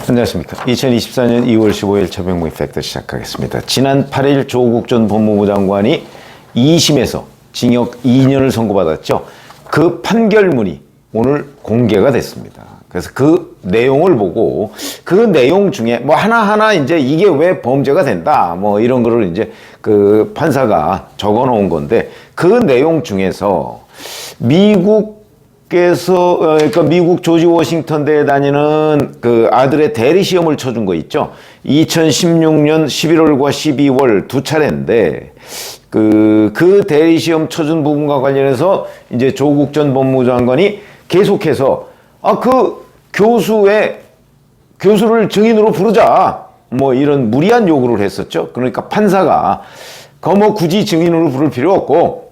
안녕하십니까. 2024년 2월 15일 최병무의 팩트 시작하겠습니다. 지난 8일 조국 전 법무부 장관이 2심에서 징역 2년을 선고받았죠. 그 판결문이 오늘 공개가 됐습니다. 그래서 그 내용을 보고 그 내용 중에 뭐 하나하나 이제 이게 왜 범죄가 된다 뭐 이런 거를 이제 그 판사가 적어 놓은 건데 그 내용 중에서 그러니까 미국 조지 워싱턴대에 다니는 그 아들의 대리 시험을 쳐준 거 있죠. 2016년 11월과 12월 두 차례인데 그 대리 시험 쳐준 부분과 관련해서 이제 조국 전 법무부 장관이 계속해서 그 교수를 증인으로 부르자 뭐 이런 무리한 요구를 했었죠. 그러니까 판사가 뭐 굳이 증인으로 부를 필요 없고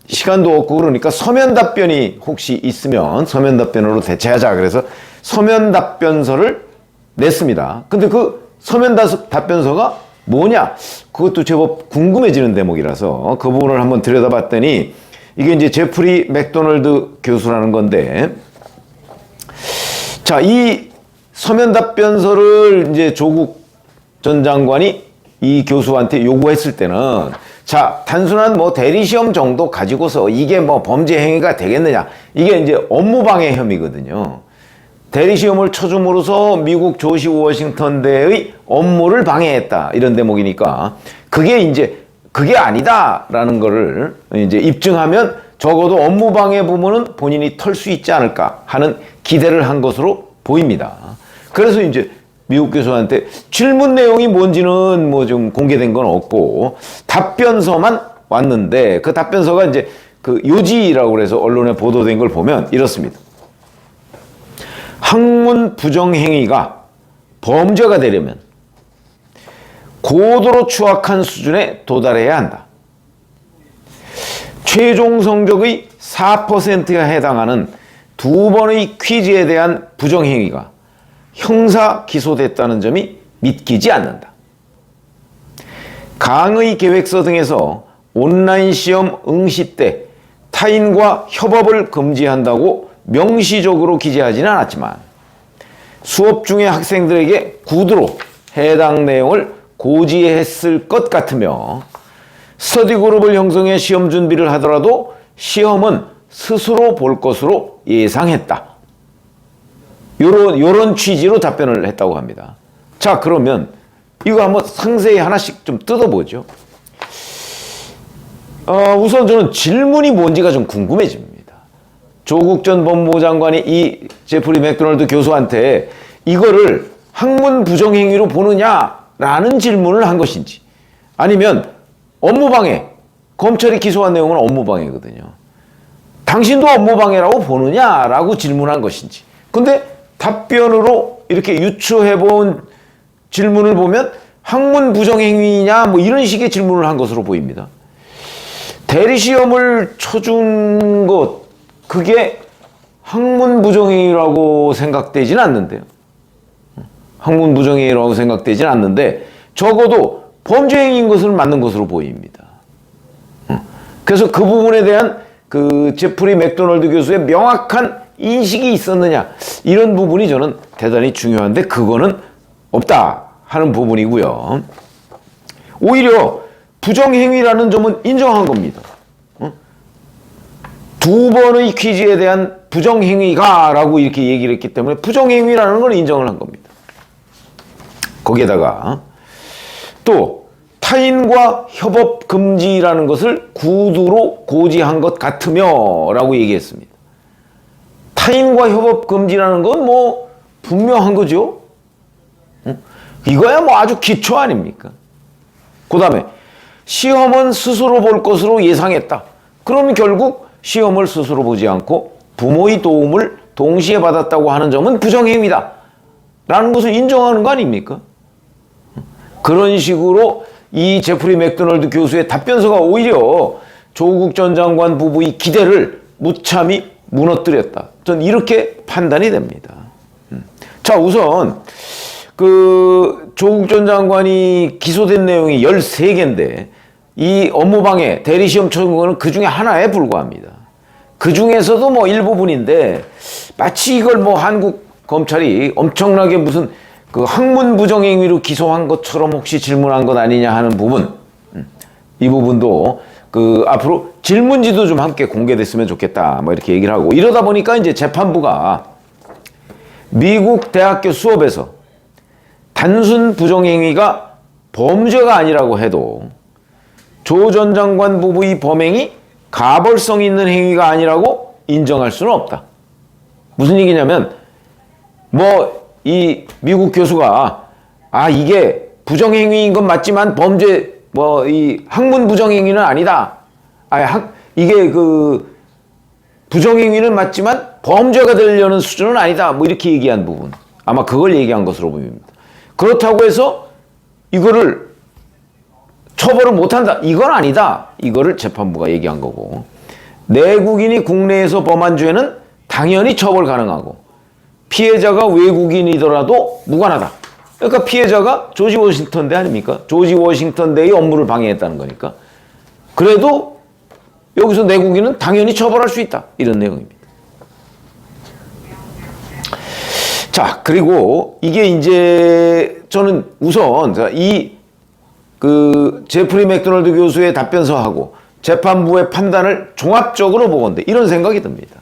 시간도 없고 그러니까 서면 답변이 혹시 있으면 서면 답변으로 대체하자. 그래서 서면 답변서를 냈습니다. 근데 그 서면 답변서가 뭐냐? 그것도 제법 궁금해지는 대목이라서 그 부분을 한번 들여다봤더니 이게 이제 제프리 맥도널드 교수라는 건데, 자, 이 서면 답변서를 이제 조국 전 장관이 이 교수한테 요구했을 때는 자, 단순한 뭐 대리시험 정도 가지고서 이게 뭐 범죄 행위가 되겠느냐. 이게 이제 업무방해 혐의거든요. 대리시험을 쳐줌으로써 미국 조지 워싱턴대의 업무를 방해했다. 이런 대목이니까 그게 아니다라는 거를 이제 입증하면 적어도 업무방해 부분은 본인이 털 수 있지 않을까 하는 기대를 한 것으로 보입니다. 그래서 이제 미국 교수한테 질문 내용이 뭔지는 뭐 좀 공개된 건 없고 답변서만 왔는데 그 답변서가 이제 그 요지라고 그래서 언론에 보도된 걸 보면 이렇습니다. 학문 부정 행위가 범죄가 되려면 고도로 추악한 수준에 도달해야 한다. 최종 성적의 4%에 해당하는 2번의 퀴즈에 대한 부정 행위가 형사 기소됐다는 점이 믿기지 않는다. 강의 계획서 등에서 온라인 시험 응시 때 타인과 협업을 금지한다고 명시적으로 기재하지는 않았지만 수업 중에 학생들에게 구두로 해당 내용을 고지했을 것 같으며 스터디 그룹을 형성해 시험 준비를 하더라도 시험은 스스로 볼 것으로 예상했다. 요런 취지로 답변을 했다고 합니다. 자, 그러면 이거 한번 상세히 하나씩 좀 뜯어보죠. 우선 저는 질문이 뭔지가 좀 궁금해집니다. 조국 전 법무부 장관이 이 제프리 맥도널드 교수한테 이거를 학문 부정행위로 보느냐라는 질문을 한 것인지 아니면 업무방해, 검찰이 기소한 내용은 업무방해거든요. 당신도 업무방해라고 보느냐라고 질문한 것인지. 근데 답변으로 이렇게 유추해본 질문을 보면 학문 부정행위냐 뭐 이런 식의 질문을 한 것으로 보입니다. 대리시험을 쳐준 것 그게 학문 부정행위라고 생각되지는 않는데요. 학문 부정행위라고 생각되지는 않는데 적어도 범죄행위인 것은 맞는 것으로 보입니다. 그래서 그 부분에 대한 그 제프리 맥도널드 교수의 명확한 인식이 있었느냐 이런 부분이 저는 대단히 중요한데 그거는 없다 하는 부분이고요. 오히려 부정행위라는 점은 인정한 겁니다. 2번의 퀴즈에 대한 부정행위가 라고 이렇게 얘기를 했기 때문에 부정행위라는 걸 인정을 한 겁니다. 거기에다가 또 타인과 협업 금지라는 것을 구두로 고지한 것 같으며 라고 얘기했습니다. 타인과 협업 금지라는 건 뭐 분명한 거죠. 이거야 뭐 아주 기초 아닙니까? 그 다음에 시험은 스스로 볼 것으로 예상했다. 그러면 결국 시험을 스스로 보지 않고 부모의 도움을 동시에 받았다고 하는 점은 부정행위다 라는 것을 인정하는 거 아닙니까? 그런 식으로 이 제프리 맥도널드 교수의 답변서가 오히려 조국 전 장관 부부의 기대를 무참히 무너뜨렸다. 전 이렇게 판단이 됩니다. 자, 우선 그 조국 전 장관이 기소된 내용이 13개인데 이 업무방해 대리시험 쳐준 거는 그 중에 하나에 불과합니다. 그 중에서도 뭐 일부분인데 마치 이걸 뭐 한국 검찰이 엄청나게 무슨 그 학문 부정행위로 기소한 것처럼 혹시 질문한 것 아니냐 하는 부분, 이 부분도 그 앞으로 질문지도 좀 함께 공개됐으면 좋겠다 뭐 이렇게 얘기를 하고, 이러다 보니까 이제 재판부가 미국 대학교 수업에서 단순 부정행위가 범죄가 아니라고 해도 조 전 장관 부부의 범행이 가벌성 있는 행위가 아니라고 인정할 수는 없다. 무슨 얘기냐면 뭐 이 미국 교수가 이게 부정행위인 건 맞지만 범죄 뭐 이 학문 부정행위는 아니다. 이게 그 부정행위는 맞지만 범죄가 되려는 수준은 아니다. 뭐 이렇게 얘기한 부분. 아마 그걸 얘기한 것으로 보입니다. 그렇다고 해서 이거를 처벌을 못한다. 이건 아니다. 이거를 재판부가 얘기한 거고. 내국인이 국내에서 범한 죄는 당연히 처벌 가능하고 피해자가 외국인이더라도 무관하다. 그러니까 피해자가 조지 워싱턴 대 아닙니까? 조지 워싱턴 대의 업무를 방해했다는 거니까. 그래도 여기서 내국인은 당연히 처벌할 수 있다. 이런 내용입니다. 자, 그리고 이게 이제 저는 우선 이 그 제프리 맥도널드 교수의 답변서하고 재판부의 판단을 종합적으로 보건대 이런 생각이 듭니다.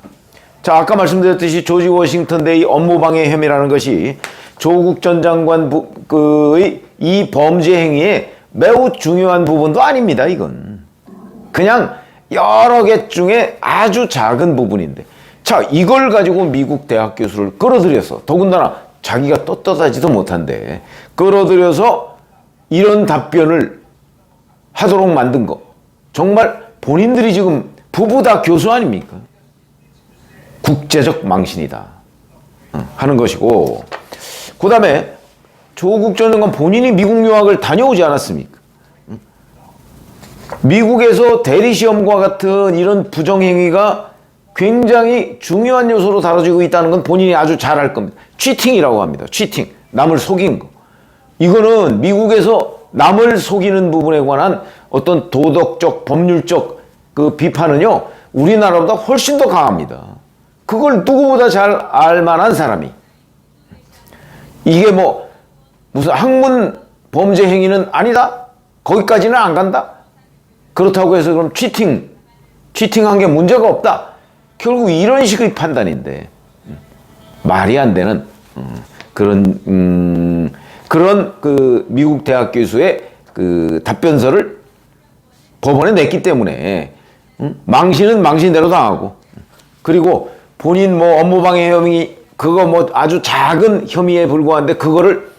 자, 아까 말씀드렸듯이 조지 워싱턴 대의 업무방해 혐의라는 것이 조국 전 장관의 이 범죄 행위의 매우 중요한 부분도 아닙니다. 이건 그냥 여러 개 중에 아주 작은 부분인데, 자, 이걸 가지고 미국 대학 교수를 끌어들여서, 더군다나 자기가 떳떳하지도 못한데 끌어들여서 이런 답변을 하도록 만든 거, 정말 본인들이 지금 부부 다 교수 아닙니까? 국제적 망신이다 하는 것이고, 그 다음에 조국 전 장관 본인이 미국 유학을 다녀오지 않았습니까? 미국에서 대리시험과 같은 이런 부정행위가 굉장히 중요한 요소로 다뤄지고 있다는 건 본인이 아주 잘 알 겁니다. 치팅이라고 합니다. 치팅. 남을 속인 거. 이거는 미국에서 남을 속이는 부분에 관한 어떤 도덕적, 법률적 그 비판은요, 우리나라보다 훨씬 더 강합니다. 그걸 누구보다 잘 알만한 사람이. 이게 뭐, 무슨 학문 범죄 행위는 아니다? 거기까지는 안 간다? 그렇다고 해서 그럼 치팅한 게 문제가 없다? 결국 이런 식의 판단인데, 말이 안 되는, 그런 그 미국 대학 교수의 그 답변서를 법원에 냈기 때문에, 망신은 망신대로 당하고, 그리고 본인 뭐 업무방해 혐의, 그거 뭐 아주 작은 혐의에 불과한데 그거를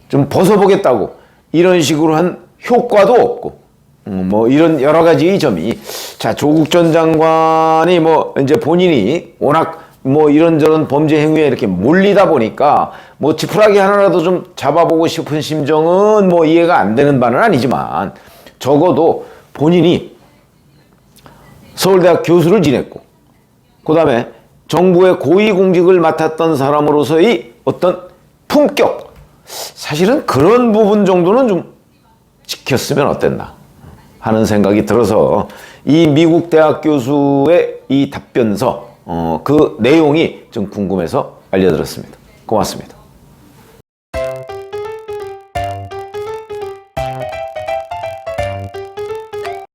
좀 벗어보겠다고 이런 식으로 한 효과도 없고, 뭐 이런 여러 가지 점이, 자, 조국 전 장관이 뭐 이제 본인이 워낙 뭐 이런저런 범죄 행위에 이렇게 몰리다 보니까 뭐 지푸라기 하나라도 좀 잡아보고 싶은 심정은 뭐 이해가 안 되는 바는 아니지만, 적어도 본인이 서울대학 교수를 지냈고, 그 다음에 정부의 고위공직을 맡았던 사람으로서의 어떤 품격, 사실은 그런 부분 정도는 좀 지켰으면 어땠나 하는 생각이 들어서, 이 미국 대학 교수의 이 답변서 그 내용이 좀 궁금해서 알려드렸습니다. 고맙습니다.